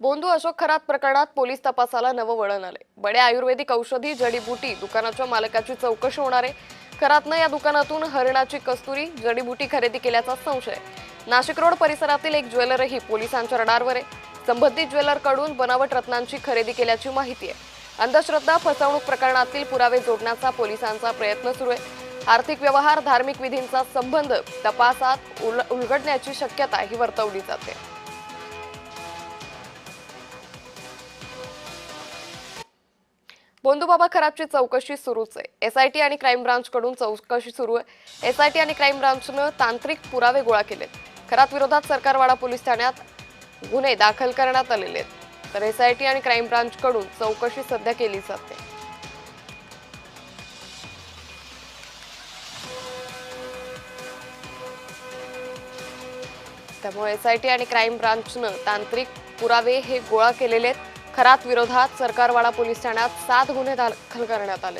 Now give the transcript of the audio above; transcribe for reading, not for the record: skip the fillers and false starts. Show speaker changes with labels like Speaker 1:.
Speaker 1: बोंधू अशोक खरात प्रकरणात पोलीस तपासाला नवं वळण आले। बड्या आयुर्वेदिक औषधी जडीबुटी दुकानाच्या मालकाची चौकशी होणार आहे। खरातनं या दुकानातून हरणाची कस्तुरी जडीबुटी खरेदी केल्याचा संशय। नाशिक रोड परिसरातील एक ज्वेलरही पोलिसांच्या रडारवर आहे। संबंधित ज्वेलरकडून बनावट रत्नांची खरेदी केल्याची माहिती आहे। अंधश्रद्धा फसवणूक प्रकरणातील पुरावे जोडण्याचा पोलिसांचा प्रयत्न सुरू आहे। आर्थिक व्यवहार धार्मिक विधींचा संबंध तपासात उलगडण्याची शक्यता ही वर्तवली जाते। बोंधूबाबा खरातची चौकशी सुरूच आहे। एसआयटी आणि क्राईम ब्रांच कडून चौकशी सुरू आहे। एसआयटी आणि क्राईम ब्रांचनं तांत्रिक पुरावे गोळा केलेत। खरात विरोधात सरकारवाडा पोलीस ठाण्यात गुन्हे दाखल करण्यात आलेले आहेत। तर एसआयटी आणि क्राईम ब्रांच कडून चौकशी सध्या केली जाते। त्यामुळे एसआयटी आणि क्राईम ब्रांचनं तांत्रिक पुरावे हे गोळा केलेले आहेत। खरात विरोधात सरकारवाडा पोलीस ठाण्यात 7 गुन्हे दाखल करण्यात आले।